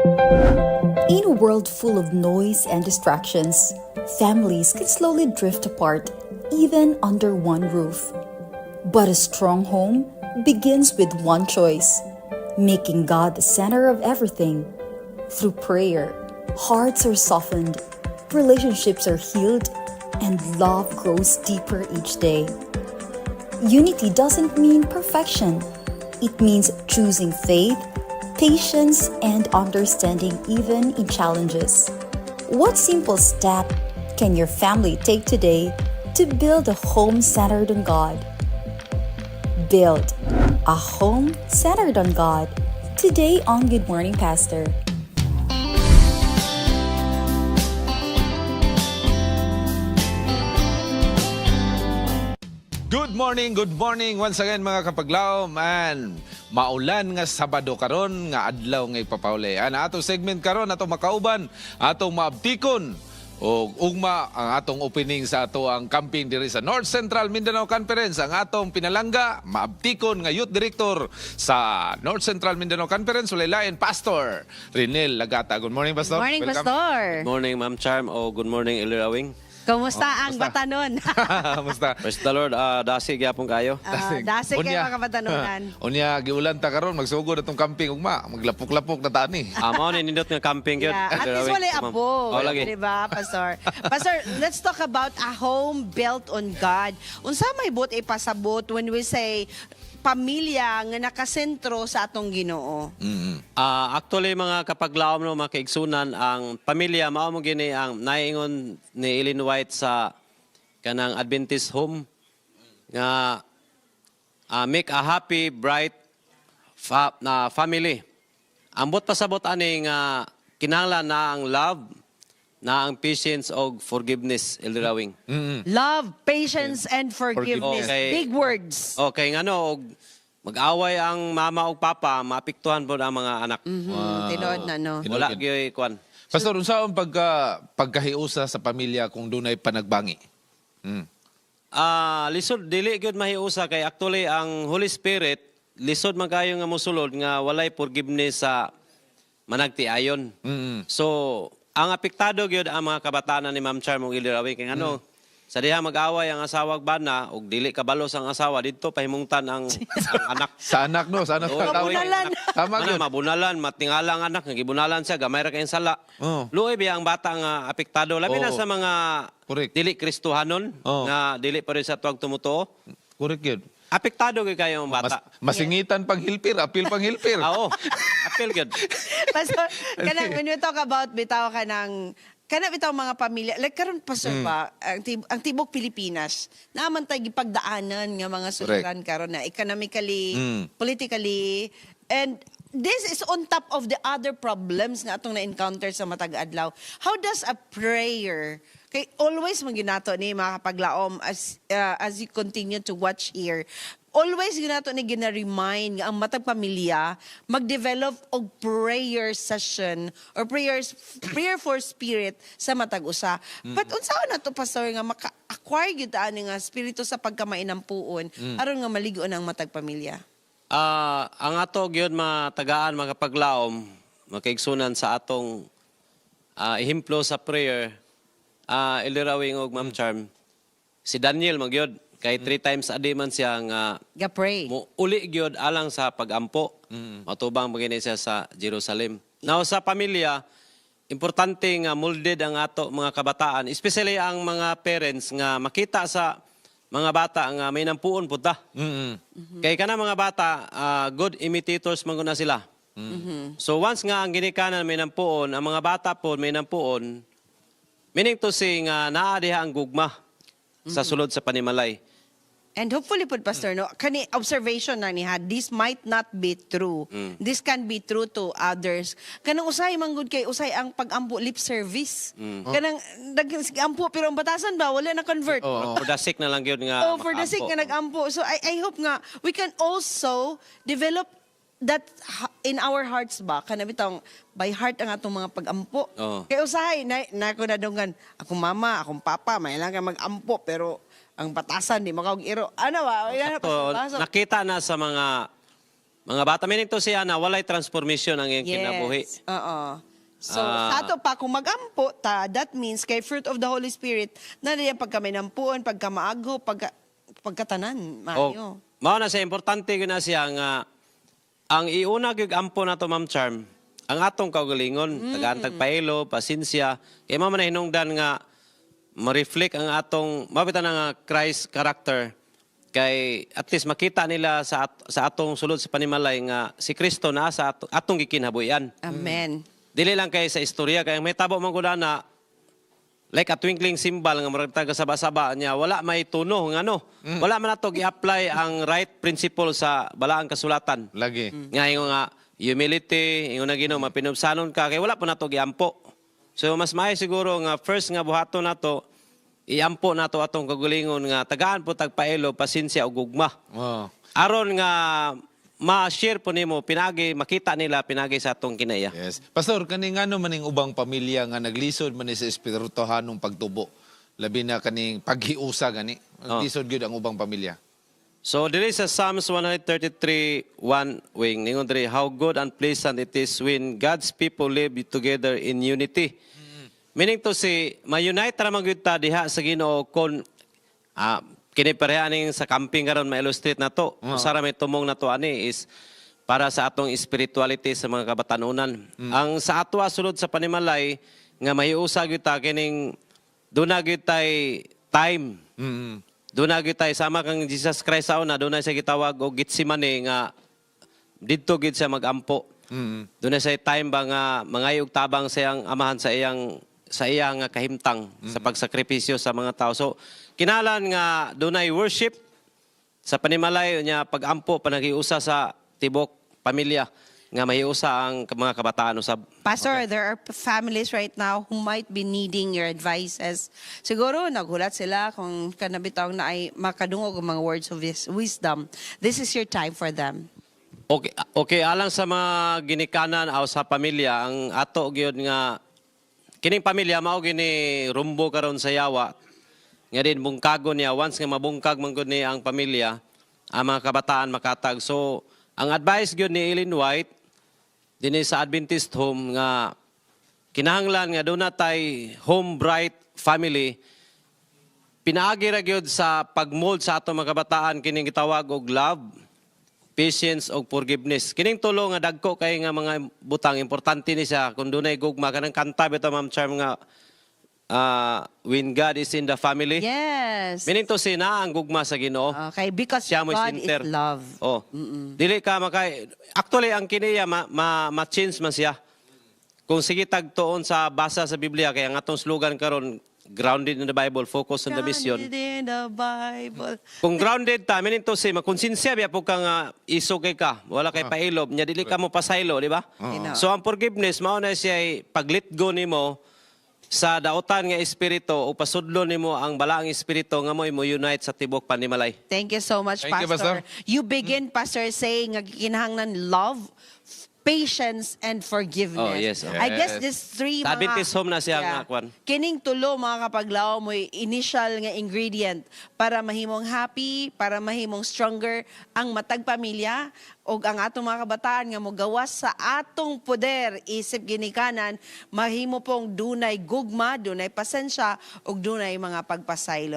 In a world full of noise and distractions, families can slowly drift apart, even under one roof. But a strong home begins with one choice: making God the center of everything. Through prayer, hearts are softened, relationships are healed, and love grows deeper each day. Unity doesn't mean perfection. It means choosing faith, patience, and understanding even in challenges. What simple step can your family take today to build a home centered on God? Build a home centered on God. Today on Good Morning Pastor. Good morning once again mga kapaglaom, and maulan nga Sabado karon nga adlaw nga ipapauli. Ana atong segment karon atong makauban, atong maabtikon og ugma ang atong opening sa ato ang camping diri sa North Central Mindanao Conference. Ang atong pinalangga, maabtikon nga youth director sa North Central Mindanao Conference, Ulaylayan, Pastor Rinel Lagata. Good morning, Pastor. Good morning, Welcome. Pastor. Good morning, Ma'am Charm. O good morning, Ilirawing. Kumusta ang kumusta? batanon? Kamusta? Praise the Lord. Dasig yapon kayo. Dasig kayo mga kabatanunan. Unya giulan ta karon, magsugod atong camping ugma, maglapok-lapok na tani. Mao ni nindot nga camping gyud. Yeah. At least wala apo. Oh, lagi. Diba, Pastor? Pastor, let's talk about a home built on God. Unsa may but ipasabot when we say pamilya nga nakasentro sa atong Ginoo? Actually, mga kapaglaom no, mga kaigsunan, ang pamilya, mao mo gini ang naiingon ni Ellen White sa kanang Adventist home nga make a happy, bright family. Ambot pasabot ani nga kinahanglan na ang love, na ang patience og forgiveness, Elderawing. Love, patience, and forgiveness. Okay. Big words. Okay, ngano, og mag-away ang mama o papa, maapektuhan po ang mga anak. Tinood na, no? Wala gyoy kwan. Pastor, unsa ang pagkahiusa sa pamilya kung dunay panagbangi? Lisod dili gyud mahiusa kay actually ang Holy Spirit lisod man kayo nga mosulod nga walay forgiveness sa managtiayon. So, ang apektado gyud ang mga kabataan ni Ma'am Charm ug Ilirawing kay ano, sa diha mag-away ang asawa ug bana ug dili kabalos ang asawa didto pahimungtan ang anak. Sa anak, no? Sa anak Oo, ka tawag. mabunalan. Tama Ano, yun. mabunalan, matingala ang anak, nagibunalan siya, gamay ra kayong sala. Oo. Luoy biya ang bata nga apektado. Labi na Oo. sa mga Correct. dili Kristohanon, Oo. nga dili pa rin sa tuwag tumutuo. Correct yun. Apektado gyud kayo ang bata. Masingitan pang hilpir, apil pang hilpir. Oo. Apil gyud. Pastor, when we talk about bitaw ka ng bitaw mga pamilya, like karon Pastor pa, ang tibok Pilipinas, naman tayo gipagdaanan nga mga suliran karon na economically, politically, and this is on top of the other problems nga atong na-encounter sa matag adlaw. How does a prayer, kay always man ginato ni mga kapaglaom as you continue to watch here, always ginato ni gina-remind nga ang matag pamilya mag-develop og prayer session or prayer for spirit sa matag usa. But unsaon na to Pastor nga maka-acquire gyud ani nga espiritu sa pagkamainampuon aron nga maligo ang matag pamilya? Ang ato gyud matagaan mga kapaglaom, makaigsunan sa atong ihimplo sa prayer, Ilirawing og Ma'am Charm, si Daniel magyod kay 3 times a day man siya nga Ga-pray. uli gyud alang sa pagampo. Matubang magini siya sa Jerusalem. Now sa pamilya, importante nga molded ang ato mga kabataan, especially ang mga parents nga makita sa mga bata nga may nampuon punta. Kay kana mga bata, good imitators man gud na sila. So once nga ang ginikanan may nampuon, ang mga bata po may nampuon, meaning to say nga naa diha ang gugma sa sulod sa panimalay. And hopefully po, Pastor, no, kani observation na niya, this might not be true. This can be true to others. Kanang usay manggod kay usay ang pag-ampo lip service. Kanang nag-ampo pero ang batasan ba wala na convert. For the sick na lang yun nga. Oh, for the makaampo. sick nga nag-ampo. So I hope nga we can also develop that in our hearts ba kana bitong by heart ang atong mga pag-ampo. Oo. Kay usahay na ko nadunggan akong mama, akong papa, may lang ka mag-ampo pero ang batasan di makaog iro. Ano ba? Yan, Sakto, nakita na sa mga Mga bata, meaning to siya na walay transformation ang iyang kinabuhi. Oo. So, sa ato pa, kung mag-ampo ta, that means kay fruit of the Holy Spirit, na riyan pagka may nampuan, pagka maagho, pagkatanan, maayo. Mao na siya, importante ko na siya nga, ang iuna gyud ampo na to, Ma'am Charm, ang atong kaugalingon, tagaan tagpailo, pasensya, kay mao man na hinungdan nga, ma-reflect ang atong, mabitan nga Christ character, kay at least makita nila sa atong sulod sa panimalay nga si Kristo na sa atong gikinhabuyan. Amen. Dili lang kay sa istorya kay may tabo man gud na like a twinkling symbol nga murag taga saba-saba niya wala may tuno ngano. Wala man nato gi-apply ang right principle sa balaang kasulatan. Lagi. Nga ingon nga humility, ingon na Ginoo mapinubsanon ka kay wala pa nato giampo. So mas maayo siguro nga first nga buhaton nato iampo nato atong kagulingon nga tagaan po tagpaelo, pasensya ug gugma. Oh. Aron nga ma-share po nimo pinagi makita nila pinagi sa atong kinaya. Yes. Pastor, kani ngano maning ubang pamilya nga naglisod man ni sa espirituhanong pagtubo. Labi na kaning paghiusa gani. Naglisod gyud ang ubang pamilya. So diri sa Psalms 133:1 wing ningon diri how good and pleasant it is when God's people live together in unity. Meaning to si ma-unite ra man gyud ta diha sa Ginoo kon kini pareha ning sa camping karon ma-illustrate na to. Usara may tumong na to ani is para sa atong spirituality sa mga kabatanunan. Ang sa ato sulod sa panimalay nga mahiusa gyud ta kining duna gyud tay time. Duna gyud tay sama kang Jesus Christ sa una duna siya gitawag og Getsemane nga didto gyud siya magampo. Duna siya time ba nga mangayog tabang siyang amahan sa iyang kahimtang sa pagsakripisyo sa mga tao. So kinalan nga dunay worship sa panimalay niya pag-ampo panagiusa sa tibok pamilya nga mahiusa ang mga kabataan usab. Pastor, there are families right now who might be needing your advices. Siguro nagulat sila kung kanabitaw na ay makadungog ang mga words of wisdom. This is your time for them. Okay, alang sa mga ginikanan o sa pamilya ang ato gyud nga kining pamilya mao gini rumbo karon sa yawa. Nga din bungkagon niya once nga mabungkag man gud ni ang pamilya ang mga kabataan makatag. So ang advice gyud ni Ellen White dinhi sa Adventist home nga kinahanglan nga doon natay home bright family pinaagi ra gyud sa pagmold sa ato mga kabataan kining gitawag og love, patience ug forgiveness. Kining tulo nga dagko kay nga mga butang importante ni siya kun dunay gugma kanang kanta bitaw Ma'am Charm nga when God is in the family. Yes. Meaning to say na ang gugma sa Ginoo. Okay, because Siya mo'y God center. is love. Oh. Dili ka makay actually ang kiniya ma-change man siya. Kung sige tagtuon sa basa sa Biblia kay ang atong slogan karon grounded in the Bible, focus on the mission. Grounded in the Bible. Kung grounded ta, meaning to say, makonsensya biya po kang isugay ka, wala kay pailob, nya dili ka mo pasaylo, di ba? So ang forgiveness, mao na siya pag-let go nimo sa dautan nga espiritu o pasudlo nimo ang balaang espiritu nga mo'y mo unite sa tibok panimalay. Thank you so much, Thank you, Pastor. Pastor. You begin, Pastor, saying nga kinahanglan love, patience, and forgiveness. Oh, yes. I guess these three Sa Adventist home na siya nga kwan. Kining tulo mga kapaglaw mo initial nga ingredient para mahimong happy, para mahimong stronger ang matag pamilya o ang atong mga kabataan nga mogawas sa atong poder isip ginikanan mahimo pong dunay gugma, dunay pasensya ug dunay mga pagpasaylo.